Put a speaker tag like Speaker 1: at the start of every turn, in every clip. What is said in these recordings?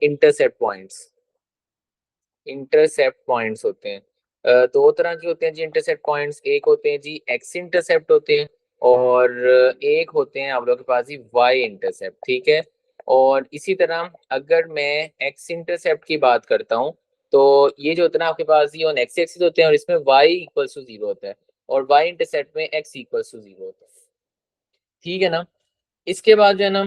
Speaker 1: Intercept points. Intercept points होते हैं दो तरह के होते हैं जी इंटरसेप्ट पॉइंट्स। एक होते हैं जी एक्स इंटरसेप्ट होते हैं, और एक होते हैं आप लोगों के पास जी वाई इंटरसेप्ट। ठीक है। और इसी तरह अगर मैं एक्स इंटरसेप्ट की बात करता हूँ, तो ये जो होता है ना आपके पास ये ऑन एक्स एक्सिस होते हैं, और इसमें वाई इक्वल टू जीरो होता है, और वाई इंटरसेप्ट में एक्स इक्वल टू जीरो होता है। ठीक है ना। इसके बाद जो है ना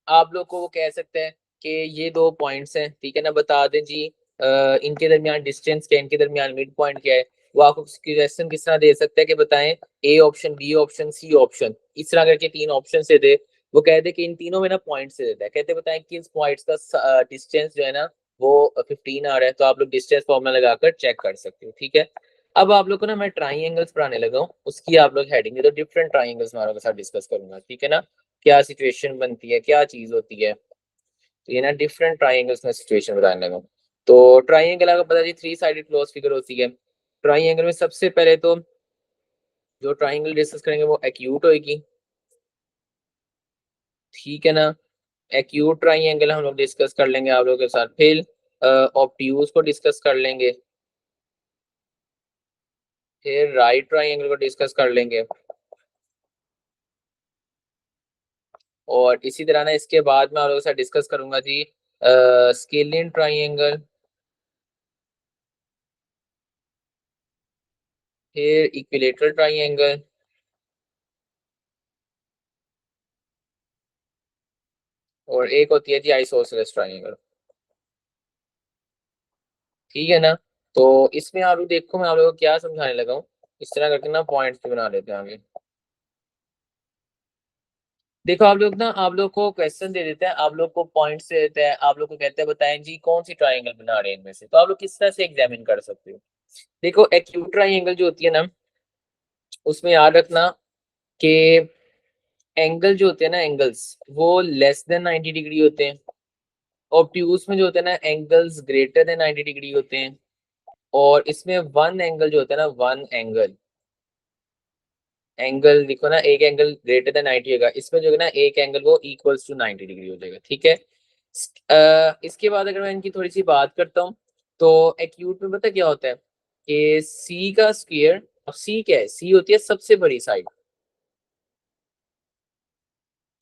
Speaker 1: आप लोग को वो कह सकते हैं कि ये दो पॉइंट्स हैं, ठीक है ना, बता दें जी इनके दरमियान डिस्टेंस क्या है, इनके दरमियान मिड पॉइंट क्या है। वो आपको क्वेश्चन किस तरह दे सकते हैं कि बताएं A option, B option, C option, इस तरह करके तीन ऑप्शन से दे। वो कहते कि इन तीनों में ना पॉइंट से देता है, कहते बताएं किस पॉइंट्स का डिस्टेंस जो है ना वो 15 आ रहा है। तो आप लोग डिस्टेंस फॉर्मूला लगाकर चेक कर सकते हो। ठीक है। अब आप लोग को ना मैं ट्राइंगल्स पढ़ाने लगा हूँ, उसकी आप लोग हेडिंग दे दो। डिफरेंट ट्राइंगल्स मैं आप लोगों के साथ डिस्कस करूंगा। ठीक है ना, क्या सिचुएशन बनती है, क्या चीज होती है। तो ये ना डिफरेंट ट्राइंगल्स में सिचुएशन बताने लगा। तो ट्राइंगल आपको पता है थ्री साइडेड क्लोज फिगर होती है। ट्राइंगल में सबसे पहले तो जो ट्राइंगल डिस्कस करेंगे वो एक्यूट होगी। ठीक है ना। एक्यूट ट्राइंगल हम लोग डिस्कस कर लेंगे आप लोगों के साथ। फिर ऑब्ट्यूज को डिस्कस कर लेंगे। फिर राइट ट्राइंगल को डिस्कस कर लेंगे। और इसी तरह ना इसके बाद मैं आप लोगों के साथ डिस्कस करूंगा जी स्केलियन ट्राइंगल, फिर इक्विलेटरल ट्राइंगल, और एक होती है जी आइसोसेलेस ट्राइंगल। ठीक है ना। तो इसमें आप लोग देखो मैं आप लोगों को क्या समझाने लगा हूँ, इस तरह करके ना पॉइंट्स भी बना लेते हैं आगे। देखो आप लोग ना आप लोग को क्वेश्चन दे देते हैं, आप लोग को पॉइंट्स दे देते हैं, आप लोग को कहते हैं बताएं जी कौन सी ट्राइंगल बना रहे हैं इनमें से। तो आप लोग किस तरह से एग्जामिन कर सकते हो। देखो एक्यूट ट्राइंगल जो होती है ना, उसमें याद रखना कि एंगल जो होते हैं ना, एंगल्स वो लेस देन 90 डिग्री होते हैं। ऑब्ट्यूज में जो होते हैं ना एंगल्स ग्रेटर देन 90 डिग्री होते हैं। और इसमें वन एंगल जो होता है ना, वन एंगल, एंगल देखो ना, एक एंगल ग्रेटर देन 90 होगा, इसमें जो है ना एक एंगल वो इक्वल्स टू 90 डिग्री हो जाएगा। ठीक है। इसके बाद अगर मैं इनकी थोड़ी सी बात करता हूँ, तो एक्यूट में पता क्या होता है कि सी का स्क्वायर, अब सी क्या है, सी होती है सबसे बड़ी साइड।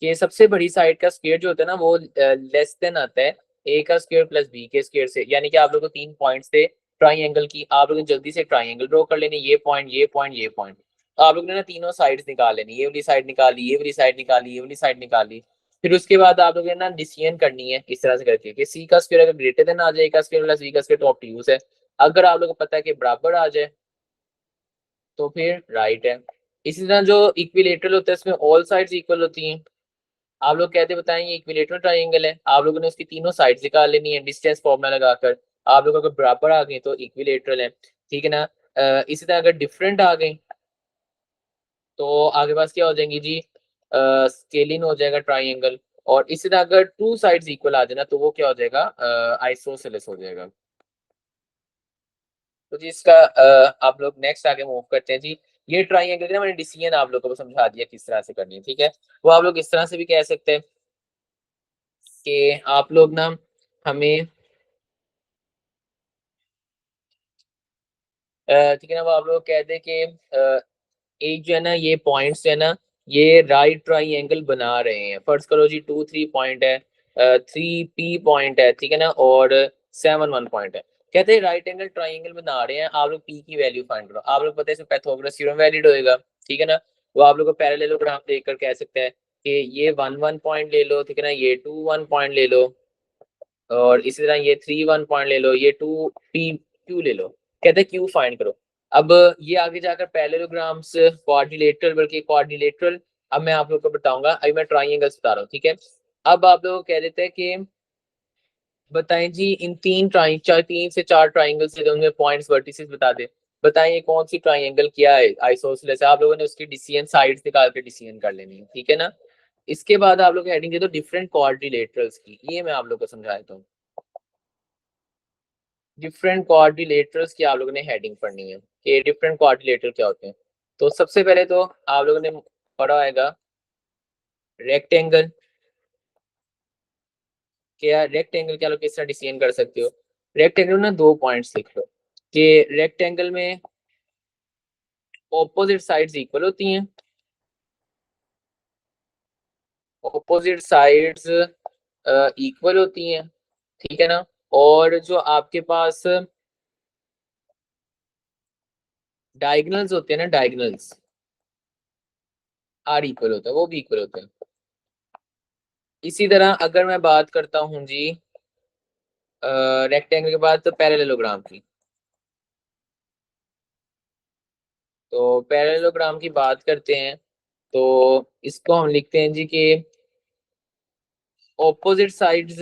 Speaker 1: कि सबसे बड़ी साइड का स्क्वायर जो होता है ना वो लेस देन आता है ए का स्क्वायर प्लस बी के स्क्वायर से। यानी कि आप लोगों को तीन पॉइंट्स थे ट्राइंगल की, आप लोगों ने जल्दी से ट्राइंगल ड्रॉ कर लेनी, ये पॉइंट, ये पॉइंट, ये पॉइंट। तो आप लोगों ने ना तीनों साइड्स निकाल लेनी, ये वाली साइड निकाली, ये वाली साइड निकाली, ये वाली साइड निकाली। फिर उसके बाद आप लोगों ने ना डिसीजन करनी है इस तरह से करके कि सी का स्क्वायर अगर ग्रेटर देन आ जाए, ए का स्क्वायर प्लस बी का स्क्वायर, तो ऑब्ट्यूज है। अगर आप लोगों को पता है कि बराबर आ जाए तो फिर राइट है। इसी तरह जो इक्विलेटरल होता है इसमें ऑल साइड्स इक्वल होती हैं। आप लोग कहते बताएं ये इक्विलेटरल ट्राइंगल है, आप लोगों ने उसकी तीनों साइड्स निकाल लेनी है डिस्टेंस फॉर्मूला लगाकर। आप लोगों को बराबर आ गई तो इक्विलेटरल है। ठीक है ना। इसी तरह अगर डिफरेंट आ गई तो आगे पास क्या हो जाएंगी जी, स्केलिन हो जाएगा ट्राइंगल। और इसी तरह अगर टू साइड्स इक्वल आ जाए ना तो वो क्या हो जाएगा, आइसोसेलेस हो जाएगा। तो जी इसका आप लोग नेक्स्ट आगे मूव करते हैं जी। ये ट्राइंगल ना मैंने डिसीजन आप लोगों को समझा दिया किस तरह से करनी है। ठीक है। वो आप लोग इस तरह से भी कह सकते हैं कि आप लोग ना हमें ठीक है ना, वो आप लोग कह दे कि एक जो है ना ये पॉइंट्स जो है ना ये राइट ट्राइंगल बना रहे हैं। फर्स्ट करो जी 2 3 पॉइंट है, 3 P पॉइंट है, ठीक है ना, और 7 1 पॉइंट है। कहते हैं राइट एंगल ट्राइंगल बना रहे हैं, आप लोग पी की वैल्यू फाइंड करो। आप लोग पता है इसमें पाइथागोरस थ्योरम वैलिड होएगा। ठीक है ना। वो आप लोग को पैरेललोग्राम देखकर कह सकते हैं कि ये 1 1 पॉइंट ले लो, ठीक है ना, ये 2 1 पॉइंट ले लो, और इसी तरह ये 3 1 पॉइंट ले लो, ये 2 P क्यू ले लो। कहते हैं क्यू फाइंड करो। अब ये आगे जाकर पैरेललोग्राम्स, क्वाड्रिलेटरल, बल्कि क्वाड्रिलेटरल अब मैं आप लोग को बताऊंगा। अभी मैं ट्राइंगल्स बता रहा हूँ। ठीक है। अब आप लोग कह देते हैं कि बताएं जी इन तीन से चार ट्राइंगल से उनमें पॉइंट्स वर्टिसेस बता दे। बताएं ये कौन सी ट्राइंगल क्या है आइसोसेलेस है। आप लोगों ने उसकी डिसीजन साइड्स निकाल के डिसीजन कर लेनी है। ठीक है ना। इसके बाद आप लोग हेडिंग दे दो डिफरेंट क्वाड्रिलेटरल्स की, ये मैं आप लोग को समझा देता हूँ। डिफरेंट क्वाड्रिलेटरल्स की आप लोगों ने हेडिंग पढ़नी है कि डिफरेंट क्वाड्रिलेटरल क्या होते हैं। तो सबसे पहले तो आप लोगों ने पढ़ा होगा रेक्टेंगल, क्या रेक्टेंगल क्या लोग किस तरह डिजाइन कर सकते हो। रेक्टेंगल ना दो पॉइंट्स लिख लो कि रेक्टेंगल में ऑपोजिट साइड्स इक्वल होती हैं, ऑपोजिट साइड्स इक्वल होती हैं, ठीक है ना। और जो आपके पास डायगनल्स होते हैं ना, डायगनल्स आर इक्वल होता है, वो भी इक्वल होते हैं। इसी तरह अगर मैं बात करता हूं जी रेक्टेंगल के बाद तो पैरेललोग्राम की, तो पैरेललोग्राम की बात करते हैं तो इसको हम लिखते हैं जी कि ऑपोजिट साइड्स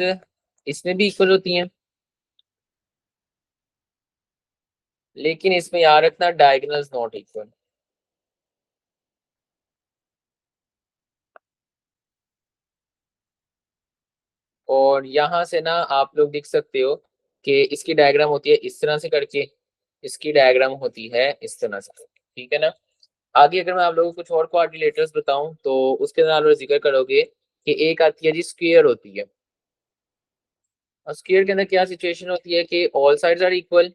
Speaker 1: इसमें भी इक्वल होती हैं, लेकिन इसमें याद रखना डायगोनल्स नॉट इक्वल। और यहाँ से ना आप लोग देख सकते हो कि इसकी डायग्राम होती है इस तरह से करके, इसकी डायग्राम होती है इस तरह से, ठीक है ना। आगे अगर मैं आप लोगों को कुछ और क्वाड्रिलेटरल्स बताऊं तो उसके अंदर आप लोग जिक्र करोगे कि एक आती है जी स्क्वायर होती है। और स्क्वायर के अंदर क्या सिचुएशन होती है कि ऑल साइड्स आर इक्वल।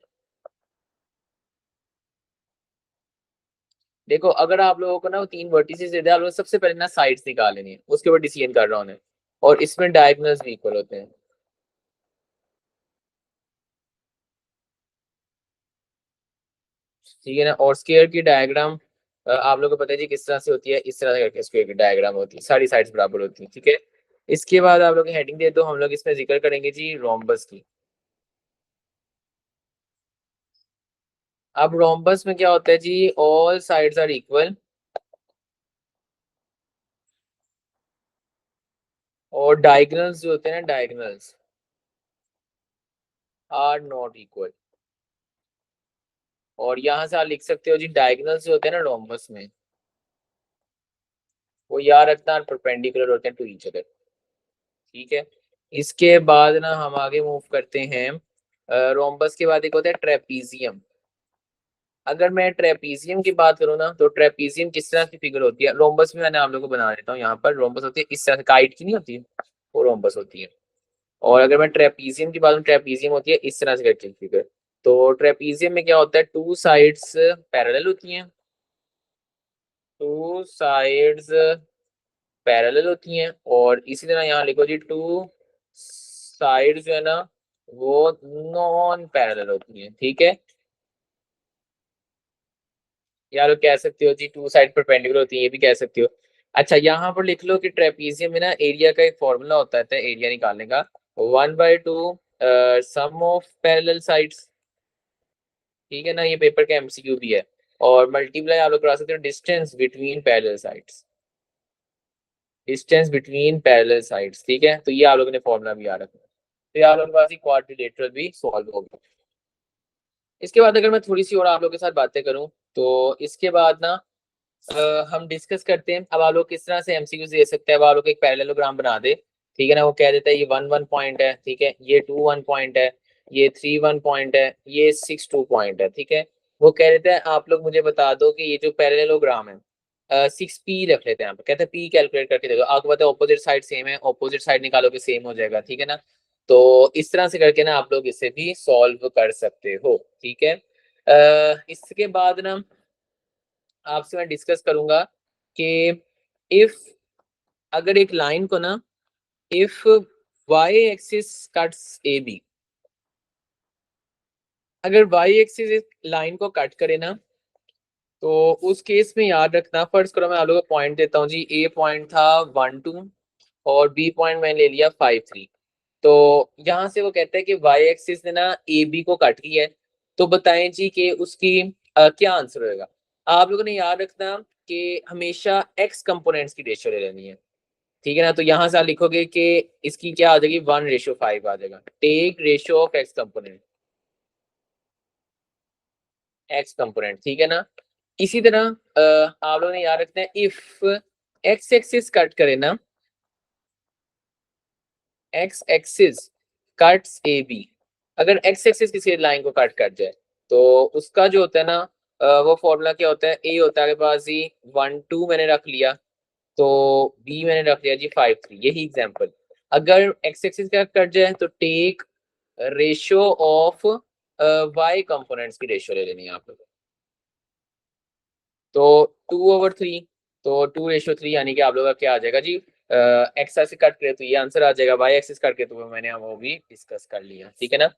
Speaker 1: देखो अगर आप लोगों को ना वो तीन वर्टिसेस दे दे, आप लोग सबसे पहले ना साइड्स निकाल लेनी है, उसके बाद डिसीजन कर रहा हूँ। और इसमें डायगोनल्स भी इक्वल होते हैं, ठीक है ना। और स्क्वायर की डायग्राम आप लोगों को पता है जी किस तरह से होती है, इस तरह से करके स्क्वायर की डायग्राम होती है, सारी साइड्स बराबर होती है, ठीक है। इसके बाद आप लोग हेडिंग दे दो, हम लोग इसमें जिक्र करेंगे जी रोम्बस की। अब रोम्बस में क्या होता है जी, ऑल साइड्स आर इक्वल और डायगोनल्स जो होते हैं ना, डायगोनल्स आर नॉट इक्वल। और यहाँ से आप लिख सकते हो जी डायगोनल्स जो होते हैं ना रोम्बस में, वो याद रखना परपेंडिकुलर होते हैं टू ईच अदर, ठीक है। इसके बाद ना हम आगे मूव करते हैं, रोम्बस के बाद एक होता है ट्रेपीजियम। अगर मैं ट्रेपीजियम की बात करूँ ना तो ट्रेपीजियम किस तरह की फिगर होती है, रोम्बस में मैंने आप लोगों को बना देता हूँ, यहाँ पर रोम्बस होती है इस तरह से, काइट की नहीं होती है, वो रोम्बस होती है। और अगर मैं ट्रेपीजियम की बात करूँ, ट्रेपीजियम होती है इस तरह से करके फिगर। तो ट्रेपीजियम में क्या होता है, टू साइड्स पैरेलल होती हैं, टू साइड्स पैरेलल होती हैं। और इसी तरह यहाँ लिखो जी टू साइड्स जो है ना वो नॉन पैरेलल होती हैं, ठीक है। या लोग कह सकते हो जी टू साइड परपेंडिकुलर होती है, ये भी कह सकते हो। अच्छा यहाँ पर लिख लो कि ट्रेपीजियम में ना एरिया का एक फॉर्मूला होता है एरिया निकालने का, 1/2 सम ऑफ पैरेलल साइड्स, ठीक है ना, ये पेपर का एमसीक्यू भी है। और मल्टीप्लाई आप लोग करा सकते हो distance between parallel sides, distance between parallel sides, ठीक है। तो ये आप लोगों ने फॉर्मूला भी याद रखना है। तो ये आप लोगों के पास क्वाड्रिलेटरल भी सॉल्व हो गया। इसके बाद अगर मैं थोड़ी सी और आप लोगों के साथ बातें करूं तो इसके बाद ना हम डिस्कस करते हैं। अब आप लोग किस तरह से एमसीक्यू दे सकते हैं, अब आप लोग एक पैरेललोग्राम बना दे, ठीक है ना। वो कह देता है ये 1 1 पॉइंट है, ठीक है, ये 2 1 पॉइंट है, ये 3 1 पॉइंट है, ये 6 2 पॉइंट है, ठीक है। वो कह देता है आप लोग मुझे बता दो कि ये जो पैरेललोग्राम है 6p रख लेते हैं, यहाँ पे कहते हैं p कैलकुलेट करके दे दो, आपको पता है ऑपोजिट साइड सेम है, ऑपोजिट साइड निकालोगे सेम हो जाएगा, ठीक है ना। तो इस तरह से करके ना आप लोग इसे भी सॉल्व कर सकते हो, ठीक है। इसके बाद ना आपसे मैं डिस्कस करूंगा कि इफ अगर एक लाइन को ना, if Y axis cuts A B, अगर वाई एक्सिस इस लाइन को कट करे ना तो उस केस में याद रखना, फर्स्ट करो मैं आप लोगों को पॉइंट देता हूँ जी, ए पॉइंट था 1 2 और बी पॉइंट मैंने ले लिया 5 3। तो यहाँ से वो कहता है कि वाई एक्सिस ने ना ए बी को काट की है, तो बताएं जी कि उसकी क्या आंसर होगा। आप लोगों ने याद रखना कि हमेशा एक्स कंपोनेंट्स की रेशियो ले लेनी है, ठीक है ना। तो यहाँ से आप लिखोगे कि इसकी क्या आ जाएगी, 1:5 आ जाएगा, take ratio of X component, X component, ठीक है ना। इसी तरह आप लोगों ने याद रखना है इफ एक्स एक्सिस कट करे ना, X axis cuts A B, अगर एक्स एक्सिस किसी लाइन को कट कर जाए तो उसका जो होता है ना वो फॉर्मूला क्या होता है, ए होता है आपके पास जी 1 2 मैंने रख लिया, तो बी मैंने रख लिया जी 5 3, यही एग्जांपल। अगर एक्स एक्सिस का कट जाए तो take ratio of Y components की रेशियो ले लेनी है आप लोगों को। तो 2/3, तो 2:3 यानी कि आप लोगों का क्या आ जाएगा जी, एक्स एक्सिस कट करे तो ये आंसर आ जाएगा, वाई एक्सिस कट के तो मैंने वो भी डिस्कस कर लिया, ठीक है ना।